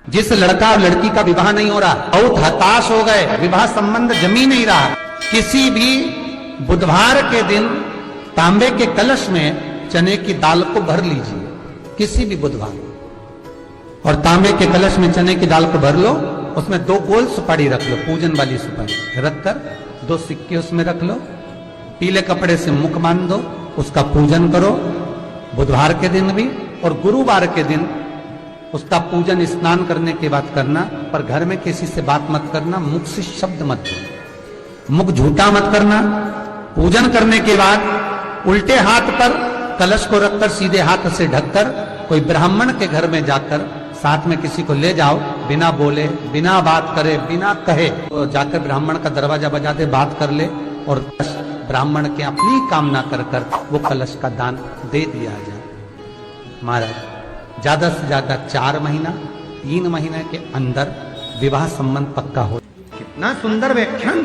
जिस लड़का और लड़की का विवाह नहीं हो रहा, बहुत हताश हो गए, विवाह संबंध जमी नहीं रहा, किसी भी बुधवार के दिन तांबे के कलश में चने की दाल को भर लीजिए, किसी भी बुधवार, और तांबे के कलश में चने की दाल को भर लो, उसमें 2 गोल सुपारी रख लो, पूजन वाली सुपारी रखकर 2 सिक्के उसमें रख लो, पीले कपड़े से मुख बांध दो, उसका पूजन करो बुधवार के दिन भी, और गुरुवार के दिन उसका पूजन स्नान करने के बाद करना, पर घर में किसी से बात मत करना, मुख से शब्द मत बोलना, मुख झूठा मत करना। पूजन करने के बाद उल्टे हाथ पर कलश को रखकर सीधे हाथ से ढककर कोई ब्राह्मण के घर में जाकर साथ में किसी को ले जाओ, बिना बोले, बिना बात करे, बिना कहे, तो जाकर ब्राह्मण का दरवाजा बजा दे, बात कर ले, और ब्राह्मण के अपनी कामना कर कर वो कलश का दान दे दिया जाए। महाराज ज्यादा से ज्यादा 4 महीना 3 महीने के अंदर विवाह संबंध पक्का हो। कितना सुंदर व्याख्यान।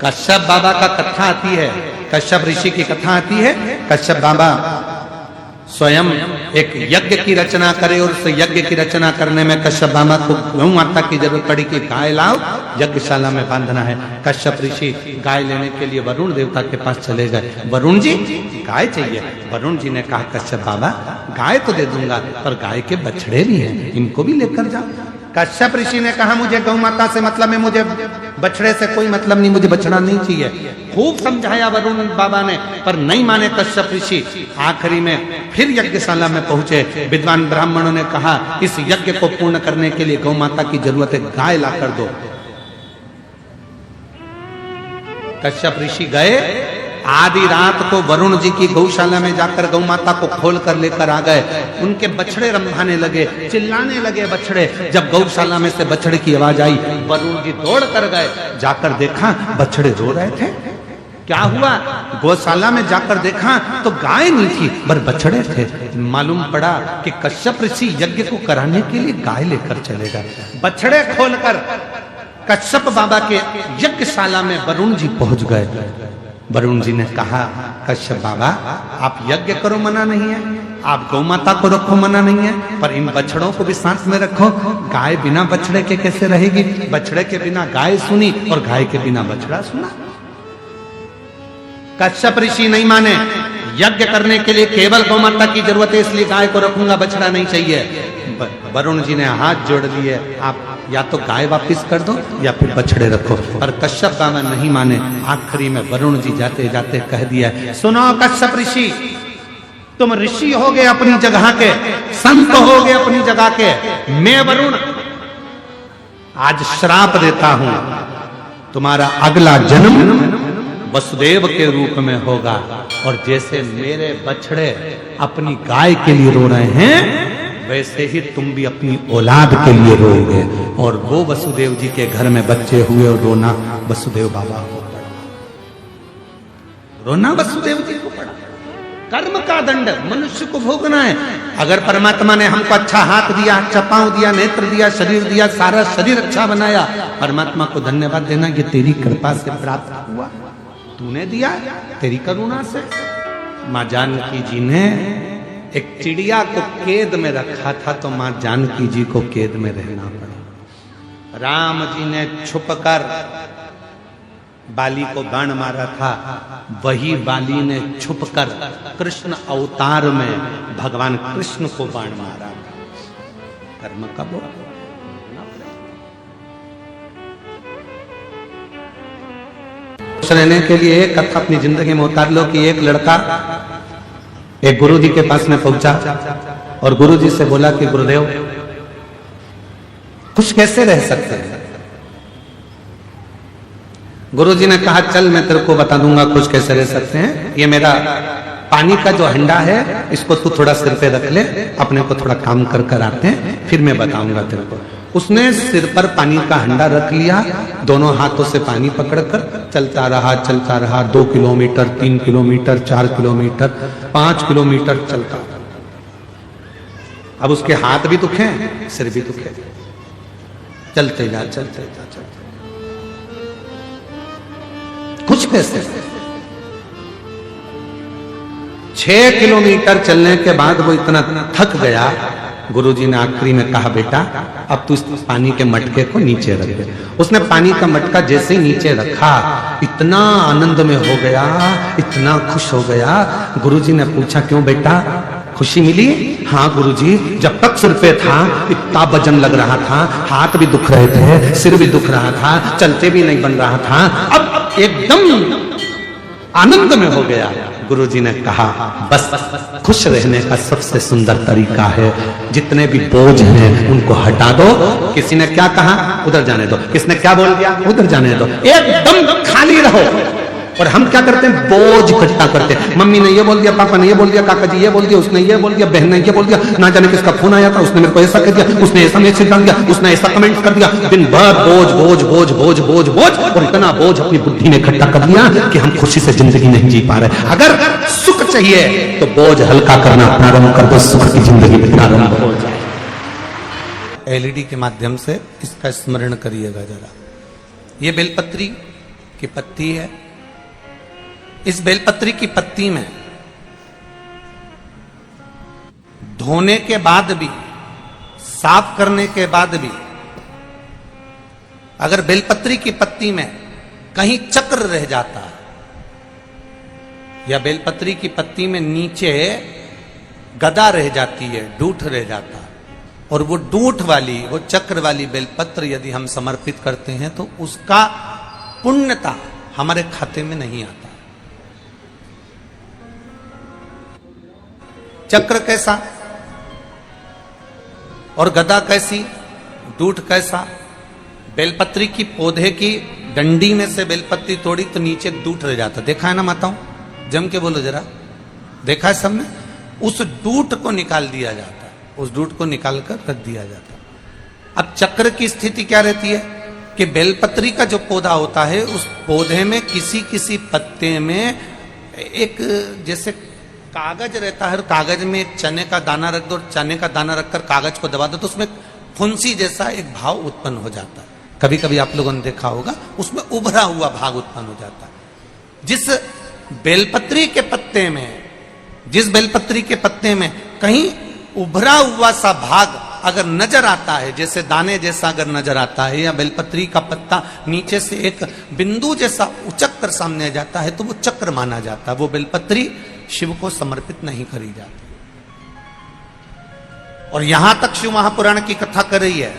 कश्यप बाबा का कथा आती है, कश्यप ऋषि की कथा आती है। कश्यप बाबा स्वयं एक यज्ञ की रचना करे, और उस यज्ञ की रचना करने में कश्यप बाबा को गौ माता की जरूरत पड़ी कि गाय लाओ, यज्ञशाला में बांधना है। कश्यप ऋषि गाय लेने के लिए वरुण देवता के पास चले गए। वरुण जी गाय चाहिए। वरुण जी ने कहा कश्यप बाबा गाय तो दे दूंगा, पर गाय के बछड़े भी हैं, इनको भी लेकर जाओ। कश्यप ऋषि ने कहा मुझे गौ माता से मतलब है, मुझे बछड़े से कोई मतलब नहीं, मुझे बछड़ा नहीं चाहिए। खूब समझाया वरुण बाबा ने, पर नहीं माने कश्यप ऋषि। आखिरी में फिर यज्ञशाला में पहुंचे। विद्वान ब्राह्मणों ने कहा इस यज्ञ को पूर्ण करने के लिए गौ माता की जरूरत है, गाय ला कर दो। कश्यप ऋषि गए, आधी रात को वरुण जी की गौशाला में जाकर गौ माता को खोल कर लेकर आ गए। उनके बछड़े रंभाने लगे, चिल्लाने लगे बछड़े। जब गौशाला में से बछड़े की आवाज आई, वरुण जी दौड़ कर गए, जाकर देखा बछड़े रो रहे थे। क्या हुआ? गौशाला में जाकर देखा तो गाय नहीं थी, पर बछड़े थे। मालूम पड़ा कि कश्यप ऋषि यज्ञ को कराने के लिए गाय लेकर चले गए। बछड़े खोलकर कश्यप बाबा के यज्ञशाला में वरुण जी पहुंच गए। वरुण जी ने कहा कश्यप बाबा आप यज्ञ करो, मना नहीं है, आप गौ माता को रखो, मना नहीं है, पर इन बछड़ों को भी साथ में रखो। गाय बिना बछड़े के कैसे रहेगी? बछड़े के बिना गाय सुनी और गाय के बिना बछड़ा सुना। कश्यप ऋषि नहीं माने, यज्ञ करने के लिए केवल गौ माता की जरूरत है, इसलिए गाय को रखूंगा, बछड़ा नहीं चाहिए। वरुण जी ने हाथ जोड़ दिए, आप या तो गाय वापस कर दो या फिर बछड़े रखो। पर कश्यप बाबा नहीं माने। आखिरी में वरुण जी जाते जाते कह दिया, सुनो कश्यप ऋषि, तुम ऋषि हो गए अपनी जगह के, संत हो गए अपनी जगह के, मैं वरुण आज श्राप देता हूं, तुम्हारा अगला जन्म वसुदेव के रूप में होगा, और जैसे मेरे बछड़े अपनी गाय के लिए रो रहे हैं, वैसे ही तुम भी अपनी औलाद के लिए रोओगे। और वो वसुदेव जी के घर में बच्चे हुए, और रोना वसुदेव बाबा को पड़ा, रोना वसुदेव जी को पड़ा। कर्म का दंड मनुष्य को भोगना है। अगर परमात्मा ने हमको अच्छा हाथ दिया, अच्छा पांव दिया, नेत्र दिया, शरीर दिया, सारा शरीर अच्छा बनाया, परमात्मा को धन्यवाद देना, ये तेरी कृपा से प्राप्त हुआ, तूने दिया, तेरी करुणा से। माँ जानकी जी ने एक चिड़िया को कैद में रखा था, तो मां जानकी जी को कैद में रहना पड़ा। राम जी ने छुपकर बाली को बाण मारा था, वही बाली ने छुपकर कृष्ण अवतार में भगवान कृष्ण को बाण मारा। कर्म का भोग रहने के लिए एक कथा अपनी जिंदगी में उतार लो कि एक लड़का एक गुरु जी के पास में पहुंचा और गुरु जी से बोला कि गुरुदेव खुश कैसे रह सकते हैं? गुरु जी ने कहा चल मैं तेरे को बता दूंगा खुश कैसे रह सकते हैं। ये मेरा पानी का जो हंडा है, इसको तू थोड़ा सिर पे रख ले, अपने को थोड़ा काम कर कर आते हैं, फिर मैं बताऊंगा तेरे को। उसने सिर पर पानी का हंडा रख लिया, दोनों हाथों से पानी पकड़कर चलता रहा 2 किलोमीटर, 3 किलोमीटर, 4 किलोमीटर, 5 किलोमीटर चलता। अब उसके हाथ भी दुखे, सिर भी दुखे, चलते जा कुछ कैसे। 6 किलोमीटर चलने के बाद वो इतना थक गया गुरुजी ने आखिरी में कहा, बेटा अब तू इस पानी के मटके को नीचे रख दे। उसने पानी का मटका जैसे ही नीचे रखा, इतना आनंद में हो गया, इतना खुश हो गया। गुरुजी ने पूछा, क्यों बेटा, खुशी मिली? हाँ गुरुजी, जब तक सिर पे था इतना वजन लग रहा था, हाथ भी दुख रहे थे, सिर भी दुख रहा था, चलते भी नहीं बन रहा था, अब एकदम आनंद में हो गया। गुरुजी ने कहा, बस खुश रहने का सबसे सुंदर तरीका है, जितने भी बोझ हैं उनको हटा दो। किसी ने क्या कहा, उधर जाने दो। किसने क्या बोल दिया, उधर जाने दो। एकदम खाली रहो। और हम क्या करते हैं, बोझ इकट्ठा करते हैं। मम्मी ने ये बोल दिया, पापा ने ये बोल दिया, काका जी ये बोल दिया, उसने ये बोल दिया, बहन ने ये बोल दिया, ना जाने किसका फोन आया था, उसने मेरे को ऐसा कह दिया, उसने ऐसा मैसेज डाल दिया, उसने ऐसा कमेंट कर दिया। दिन भर बोझ बोझ बोझ बोझ बोझ बोझ, और इतना बोझ अपनी बुद्धि ने इकट्ठा कर लिया कि हम खुशी से जिंदगी नहीं जी पा रहे। अगर सुख चाहिए तो बोझ हल्का करना प्रारंभ कर दो, सुख की जिंदगी प्रारंभ हो जाए। एलईडी के माध्यम से इसका स्मरण करिएगा जरा। ये बेलपत्री की पत्ती है। इस बेलपत्री की पत्ती में धोने के बाद भी, साफ करने के बाद भी, अगर बेलपत्री की पत्ती में कहीं चक्र रह जाता है, या बेलपत्री की पत्ती में नीचे गदा रह जाती है, डूठ रह जाता है, और वो डूठ वाली, वो चक्र वाली बेलपत्र यदि हम समर्पित करते हैं तो उसका पुण्यता हमारे खाते में नहीं आता। चक्र कैसा और गदा कैसी, डूठ कैसा। बेलपत्री की पौधे की डंडी में से बेलपत्री तोड़ी तो नीचे डूठ रह जाता। देखा है ना माताओं, जम के बोलो जरा, देखा है सबने? उस डूठ को निकाल दिया जाता है, उस डूठ को निकाल कर रख दिया जाता है। अब चक्र की स्थिति क्या रहती है कि बेलपत्री का जो पौधा होता है, उस पौधे में किसी किसी पत्ते में एक जैसे कागज रहता है, कागज में एक चने का दाना रख दो, चने का दाना रखकर कागज को दबा दो तो उसमें फुंसी जैसा एक भाव उत्पन्न हो जाता है। कभी कभी आप लोगों ने देखा होगा, उसमें उभरा हुआ भाग उत्पन्न हो जाता है। जिस बेलपत्री के पत्ते में, जिस बेलपत्री के पत्ते में कहीं उभरा हुआ सा भाग अगर नजर आता है, जैसे दाने जैसा अगर नजर आता है, या बेलपत्री का पत्ता नीचे से एक बिंदु जैसा उचक कर सामने आ जाता है, तो वो चक्र माना जाता है। वो बेलपत्री शिव को समर्पित नहीं करी जाती। और यहां तक शिव महापुराण की कथा कर रही है,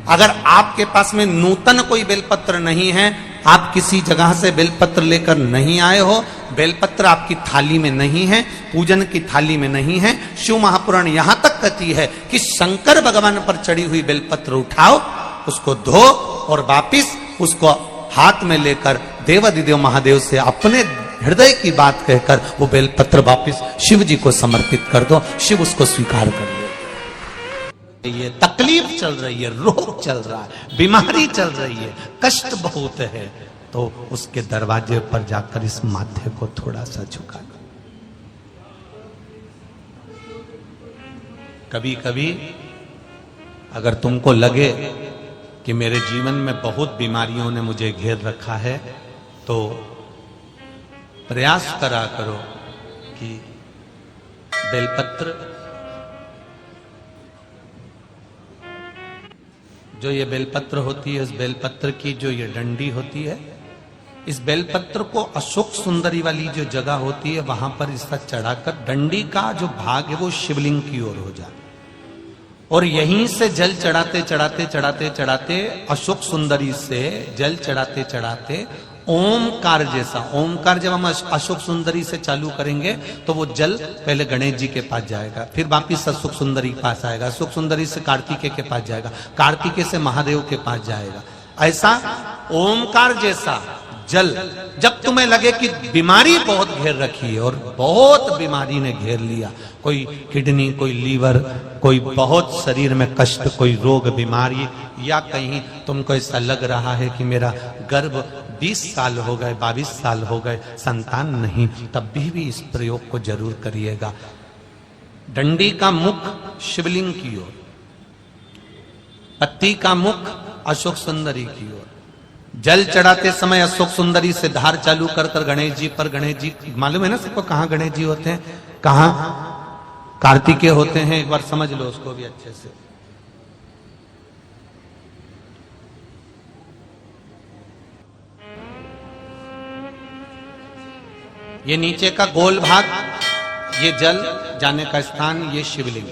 अगर आपके पास में नूतन कोई बेलपत्र नहीं है, आप किसी जगह से बेलपत्र लेकर नहीं आए हो, बेलपत्र आपकी थाली में नहीं है, पूजन की थाली में नहीं है, शिव महापुराण यहां तक कहती है कि शंकर भगवान पर चढ़ी हुई बेलपत्र उठाओ, उसको धो और वापिस उसको हाथ में लेकर देवाधिदेव महादेव से अपने हृदय की बात कहकर वो बेलपत्र वापिस शिव जी को समर्पित कर दो। शिव उसको स्वीकार कर ले। ये तकलीफ चल रही है, रोग चल रहा है, बीमारी चल रही है, कष्ट बहुत है, तो उसके दरवाजे पर जाकर इस माथे को थोड़ा सा झुका दो। कभी कभी अगर तुमको लगे कि मेरे जीवन में बहुत बीमारियों ने मुझे घेर रखा है, तो प्रयास करा करो कि बेलपत्र, जो ये बेलपत्र होती है, इस बेलपत्र की जो ये डंडी होती है, इस बेलपत्र को अशोक सुंदरी वाली जो जगह होती है वहां पर इसका चढ़ाकर डंडी का जो भाग है वो शिवलिंग की ओर हो जाए, और यहीं से जल चढ़ाते चढ़ाते चढ़ाते चढ़ाते अशोक सुंदरी से जल चढ़ाते चढ़ाते ओमकार जैसा, ओमकार जब हम अशोक सुंदरी से चालू करेंगे तो वो जल पहले गणेश जी के पास जाएगा, फिर वापिस अशोक सुंदरी के पास आएगा, अशोक सुंदरी से कार्तिकेय के पास जाएगा, कार्तिकेय से महादेव के पास जाएगा। ऐसा ओमकार जैसा जल, जब तुम्हें लगे कि बीमारी बहुत घेर रखी है, और बहुत बीमारी ने घेर लिया, कोई किडनी, कोई लीवर, कोई बहुत शरीर में कष्ट, कोई रोग बीमारी, या कहीं तुमको ऐसा लग रहा है कि मेरा गर्भ 20 साल हो गए, 22 साल हो गए, संतान नहीं, तब भी इस प्रयोग को जरूर करिएगा। डंडी का मुख शिवलिंग की ओर, पत्ती का मुख अशोक सुंदरी की ओर, जल चढ़ाते समय अशोक सुंदरी से धार चालू कर कर गणेश जी पर, गणेश जी मालूम है ना सबको कहां गणेश जी होते हैं, कहां कार्तिकेय होते हैं, एक बार समझ लो उसको भी अच्छे से। ये नीचे का गोल भाग, ये जल जाने का स्थान, ये शिवलिंग।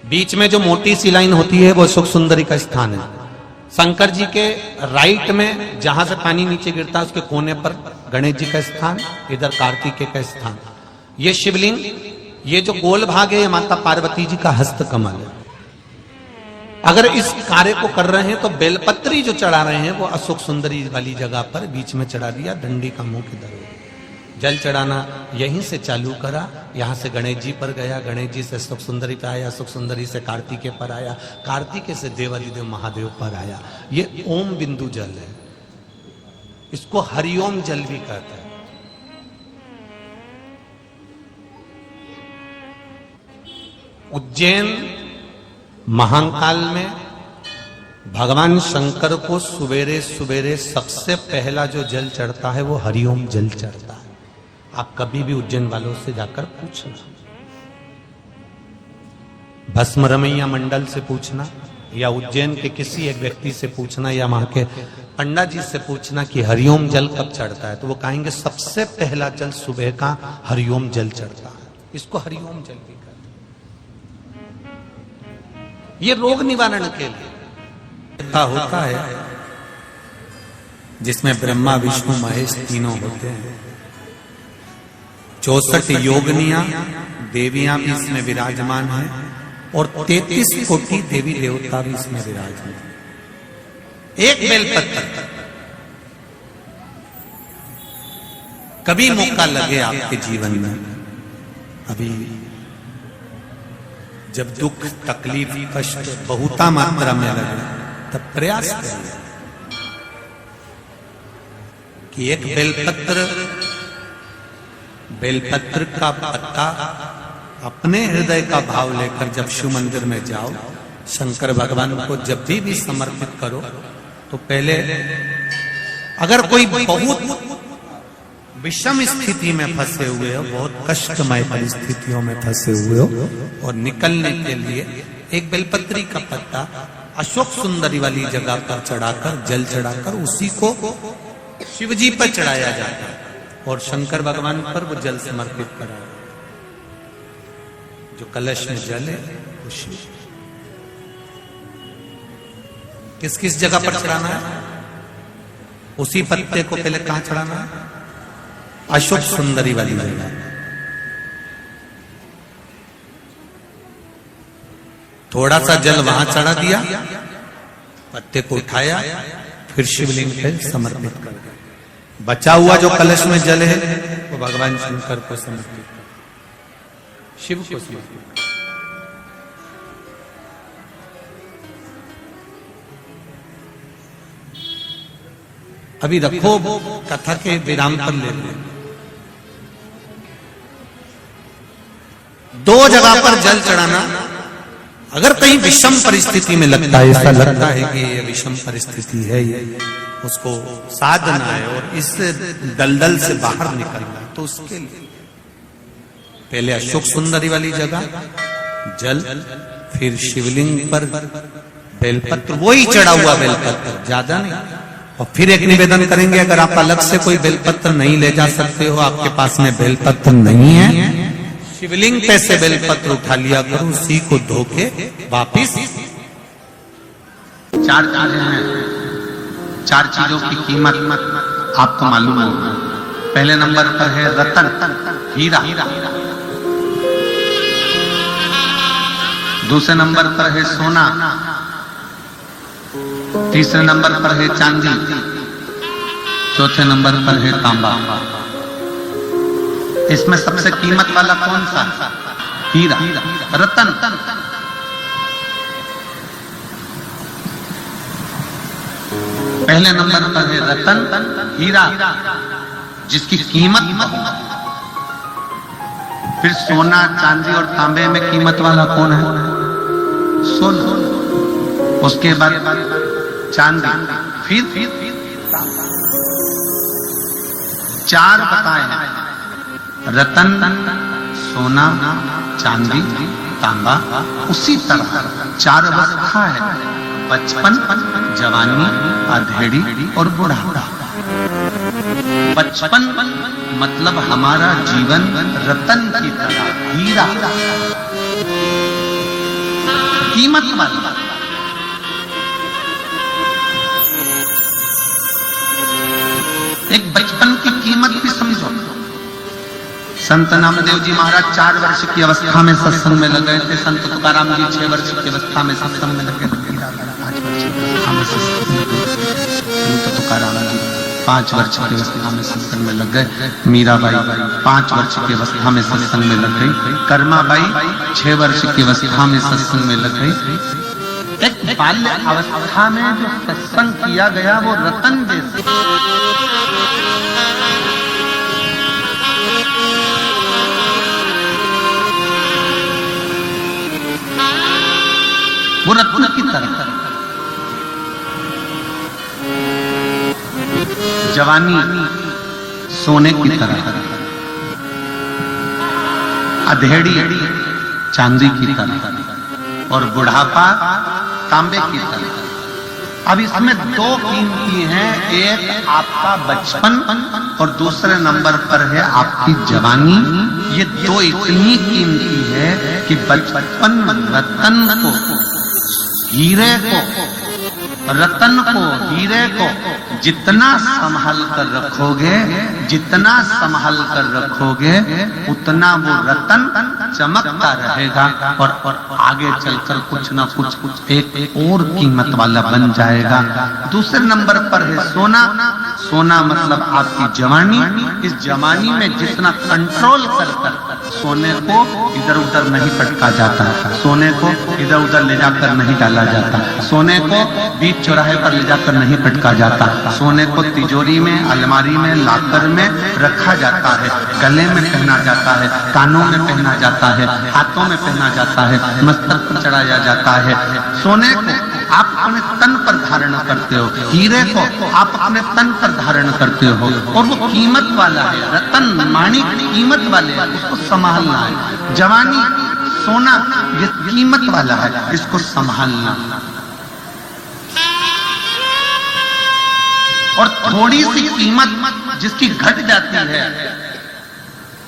बीच में जो मोटी सी लाइन होती है वो सुख सुंदरी का स्थान है। शंकर जी के राइट में जहां से पानी नीचे गिरता है उसके कोने पर गणेश जी का स्थान, इधर कार्तिकेय का स्थान। ये शिवलिंग, ये जो गोल भाग है ये माता पार्वती जी का हस्त कमल है। अगर इस कार्य को कर रहे हैं तो बेलपत्री जो चढ़ा रहे हैं वो अशोक सुंदरी वाली जगह पर बीच में चढ़ा दिया, डंडी का मुंह किधर हो। जल चढ़ाना यहीं से चालू करा, यहां से गणेश जी पर गया, गणेश जी से अशोक सुंदरी पर आया, अशोक सुंदरी से कार्तिकेय पर आया, कार्तिकेय से देवादिदेव महादेव पर आया। ये ओम बिंदु जल है, इसको हरिओम जल भी कहते हैं। उज्जैन महाकाल में भगवान शंकर को सवेरे सवेरे सबसे पहला जो जल चढ़ता है वो हरिओम जल चढ़ता है। आप कभी भी उज्जैन वालों से जाकर पूछना, भस्म रमैया मंडल से पूछना, या उज्जैन के किसी एक व्यक्ति से पूछना, या वहां के पंडा जी से पूछना कि हरिओम जल कब चढ़ता है, तो वो कहेंगे सबसे पहला जल सुबह का हरिओम जल चढ़ता है। इसको हरिओम जल भी कहते हैं। ये रोग निवारण के लिए होता है, जिसमें ब्रह्मा विष्णु महेश तीनों होते हैं। 64 योगनियां देवियां भी इसमें विराजमान हैं और 33 कोटि देवी देवता भी इसमें विराजमान हैं। एक बेलपत्र, कभी मौका लगे आपके जीवन में, अभी जब दुख तकलीफ कष्ट बहुता मात्रा में लगे, तब प्रयास करिए कि एक बेलपत्र का पत्ता अपने हृदय का भाव लेकर जब शिव मंदिर में जाओ, शंकर भगवान को जब भी समर्पित करो, तो पहले अगर कोई बहुत विषम स्थिति में फंसे हुए हो, बहुत कष्टमय परिस्थितियों में फंसे हुए हो, और निकलने के लिए एक बेलपत्री का पत्ता अशोक सुंदरी वाली जगह पर चढ़ाकर, जल चढ़ाकर उसी को शिव जी पर चढ़ाया जाता है और शंकर भगवान पर वो जल समर्पित कराया। जो कलश में जल है वो शिव। किस किस जगह पर चढ़ाना है? उसी पत्ते को पहले कहां चढ़ाना है? अशोक सुंदरी वाली जगह। थोड़ा सा जल वहां चढ़ा दिया, पत्ते को उठाया, फिर शिवलिंग पे समर्पित कर दिया। बचा हुआ जो कलश में जल है वो भगवान शंकर को समर्पित कर, शिव को समर्पित। अभी रखो, कथा के विराम पर ले लो। 2 जगह पर जल चढ़ाना, अगर कहीं विषम परिस्थिति में लगता है, ऐसा लगता है कि ये विषम परिस्थिति है, ये उसको साधना है और इस दलदल से बाहर निकलना है, तो उसके लिए पहले अशोक सुंदरी वाली जगह जल, फिर शिवलिंग पर बेलपत्र, वही चढ़ा हुआ बेलपत्र, ज्यादा नहीं। और फिर एक निवेदन करेंगे, अगर आप अलग से कोई बेलपत्र नहीं ले जा सकते हो, आपके पास में बेलपत्र नहीं है, शिवलिंग पे से बेलपत्र उठा लिया करो, उसी को धो के वापिस। 4 चीजें हैं, 4 चीजों की कीमत आपको मालूम होगा। पहले नंबर पर है रतन, हीरा। दूसरे नंबर पर है सोना। तीसरे नंबर पर है चांदी। चौथे नंबर पर है तांबा। इसमें सबसे कीमत वाला कौन सा? हीरा, रतन। पहले नंबर पर है रतन, हीरा, जिसकी कीमत बहुत। फिर सोना, चांदी और तांबे में कीमत वाला कौन है? सोना। उसके बाद चांदी, फिर 4 बताए हैं, रतन, सोना, चांदी, तांबा, उसी तरह 4 अवस्था है, बचपन, जवानी, अधेड़ी और बुढ़ापा। बचपन मतलब हमारा जीवन रतन की तरह, हीरा, कीमत वाला। एक बचपन की कीमत भी समझो। संत नामदेव जी महाराज 4 वर्ष की अवस्था में सत्संग में लग गए थे। संत तुकाराम जी 6 वर्ष की अवस्था में सत्संग में लगे थे। 5 वर्ष की अवस्था में सत्संग में लगे। संत तुकाराम जी 5 वर्ष की अवस्था में सत्संग में लग गए। मीराबाई 5 वर्ष की अवस्था में सत्संग में लग गई। कर्माबाई 6 वर्ष की अवस्था में सत्संग में लग गई। एक बाल्य अवस्था में जो सत्संग किया गया वो रतन जैसे, वो रत्न की तरह। जवानी सोने की तरह, अधेड़ी चांदी की तरह और बुढ़ापा तांबे की तरह। अब इसमें 2 कीमती हैं, एक आपका बचपन और दूसरे नंबर पर है आपकी जवानी। ये 2 इतनी कीमती है कि बचपन रतन को, हीरे को, रतन को, हीरे को जितना संभाल कर रखोगे, जितना संभाल कर रखोगे, उतना वो रतन चमकता रहेगा और आगे चलकर कुछ ना कुछ एक और कीमत वाला बन जाएगा। दूसरे नंबर पर है सोना। सोना मतलब आपकी जवानी। इस जवानी में जितना कंट्रोल कर सोने को इधर उधर नहीं पटका जाता, सोने को इधर उधर ले जाकर नहीं डाला जाता, सोने को बीच चौराहे पर ले जाकर नहीं पटका जाता, सोने को तिजोरी में, अलमारी में, लाकर में रखा जाता है, गले में पहना जाता है, कानों में पहना जाता है, हाथों में पहना जाता है, मस्तक पर चढ़ाया जाता है। सोने को आप अपने तन पर धारण करते हो, हीरे को आप अपने तन पर धारण करते हो और वो कीमत वाला है, रतन माणिक कीमत वाले हैं, उसको संभालना है। जवानी सोना ये कीमत वाला है, इसको संभालना। और थोड़ी सी कीमत जिसकी घट जाती है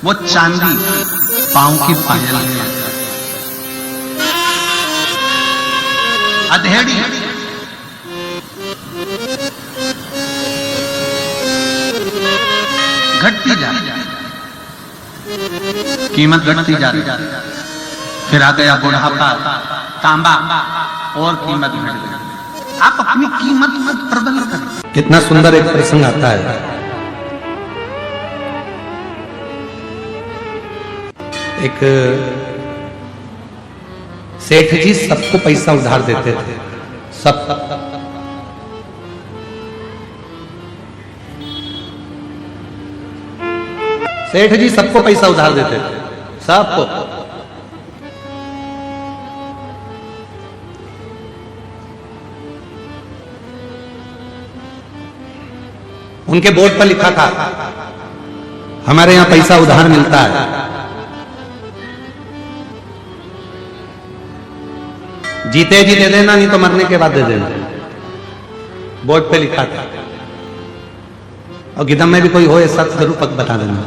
वो चांदी, पांव की पायल है, अधेड़ी घटती जा रही, कीमत घटती जा रही। फिर आ गया बुढ़ापा, तांबा और कीमत घट गई। आप अपनी कीमत मत प्रबल करें। कितना सुंदर एक प्रसंग आता है। एक सेठ जी सबको पैसा उधार देते थे, सब। सेठ जी सबको पैसा उधार देते थे, सबको। उनके बोर्ड पर लिखा था हमारे यहां पैसा उधार मिलता है। जीते जी दे देना, नहीं तो मरने के बाद दे देना, बोर्ड पे लिखा था। और गिदम में भी कोई हो ऐसा जरूर पक बता देना।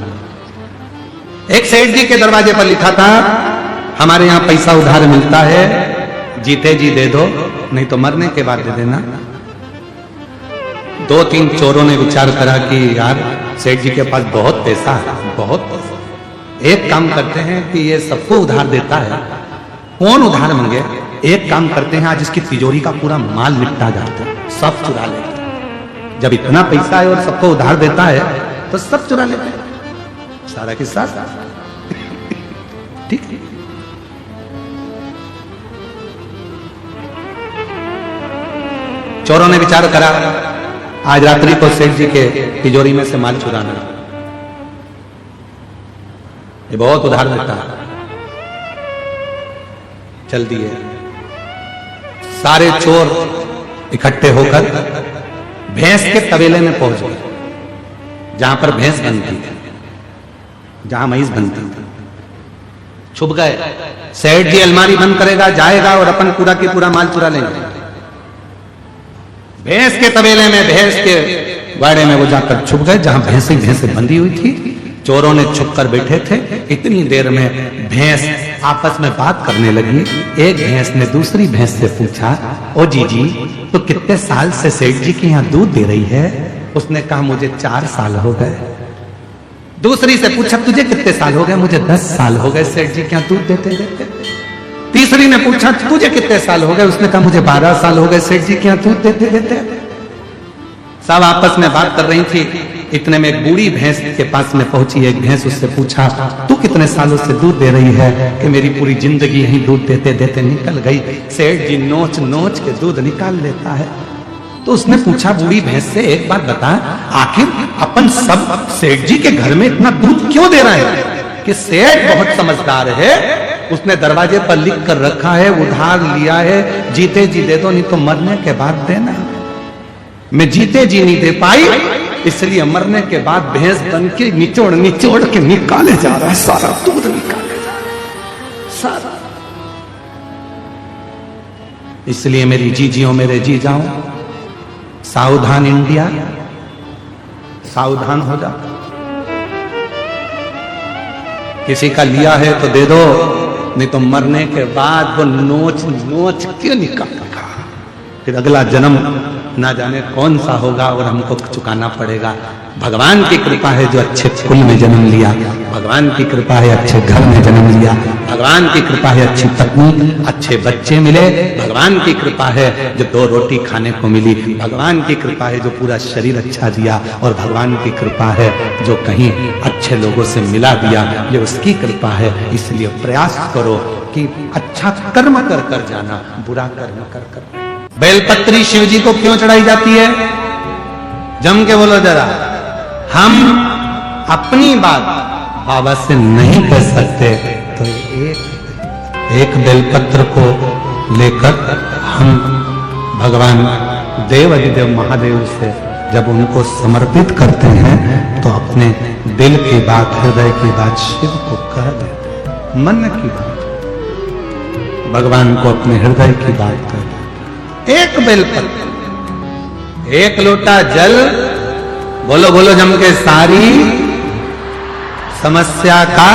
एक सेठ जी के दरवाजे पर लिखा था हमारे यहां पैसा उधार मिलता है, जीते जी दे दो, नहीं तो मरने के बाद दे देना। 2-3 चोरों ने विचार करा कि यार सेठ जी के पास बहुत पैसा है, बहुत पैसा। एक काम करते हैं कि ये सबको उधार देता है, कौन उधार मांगे? एक काम करते हैं, आज इसकी तिजोरी का पूरा माल निपटा जाता है, सब चुरा लेते हैं। जब इतना पैसा है और सबको उधार देता है तो सब चुरा लेते हैं, सारा के साथ। ठीक। चोरों ने विचार करा आज रात्रि को सेठ जी के तिजोरी में से माल चुराना, ये बहुत उधार देता है। चल दिए सारे चोर इकट्ठे होकर भैंस के तबेले में पहुंच गए, जहां पर भैंस बनती है, जहां मईस बनती थी। छुप गए। सेठ जी अलमारी बंद करेगा, जाएगा और अपन पूरा के पूरा माल चुरा लेंगे। भैंस के तबेले में, भैंस के बाड़े में वो जाकर छुप गए, जहां भैंसें बंधी हुई थी। चोरों ने छुप कर बैठे थे। इतनी देर में भैंस आपस में बात करने लगी। एक भैंस ने दूसरी भैंस से पूछा, ओ जीजी, तो कितने साल से सेठ जी के यहाँ दूध दे रही है? उसने कहा, मुझे 4 साल हो गए। दूसरी से पूछा, तुझे कितने साल हो गए? मुझे 10 साल हो गए सेठ जी के यहाँ दूध देते देते। तीसरी ने पूछा, तुझे कितने साल हो गए? उसने कहा, मुझे 12 साल हो गए सेठ जी के यहाँ दूध देते देते। सब आपस में बात कर रही थी। इतने में एक बूढ़ी भैंस के पास में पहुंची। एक भैंस उससे पूछा, तू कितने सालों से दूध दे रही है? कि मेरी पूरी जिंदगी यही दूध देते देते निकल गई। सेठ जी नोच नोच के दूध निकाल लेता है। तो उसने पूछा बूढ़ी भैंस से, एक बात बता, आखिर अपन सब सेठ जी के घर में इतना दूध क्यों दे रहे हैं? कि सेठ बहुत समझदार है, उसने दरवाजे पर लिख कर रखा है, उधार लिया है, जीते जी दे दो, नहीं तो मरने के बाद देना। मैं जीते जी नहीं दे पाई, इसलिए मरने के बाद भैंस बन के निचोड़ निचोड़ के निकाले जा रहा है, सारा दूध निकाले जा रहा है, सारा। इसलिए मेरी जीजियों, मेरे जी जाओ, सावधान इंडिया, सावधान हो जा। किसी का लिया है तो दे दो, नहीं तो मरने के बाद वो नोच नोच के निकालेगा। फिर अगला जन्म ना जाने कौन सा होगा और हमको चुकाना पड़ेगा। भगवान की कृपा है जो अच्छे कुल में जन्म लिया, भगवान की कृपा है अच्छे घर में जन्म लिया, भगवान की कृपा है अच्छी पत्नी, अच्छे बच्चे मिले, भगवान की कृपा है जो 2 रोटी खाने को मिली, भगवान की कृपा है जो पूरा शरीर अच्छा दिया, और भगवान की कृपा है जो कहीं अच्छे लोगों से मिला दिया, ये उसकी कृपा है। इसलिए प्रयास करो कि अच्छा कर्म कर कर जाना, बुरा कर्म कर कर। बेलपत्री शिव जी को क्यों चढ़ाई जाती है? जम के बोलो जरा। हम अपनी बात बाबा से नहीं कह सकते, तो एक बेलपत्र को लेकर हम भगवान देव अधिदेव महादेव से जब उनको समर्पित करते हैं, तो अपने दिल की बात, हृदय की बात शिव को कह देते, मन की बात भगवान को अपने हृदय की बात कर। एक बेलपत्र, एक लोटा जल, बोलो बोलो जम के, सारी समस्या का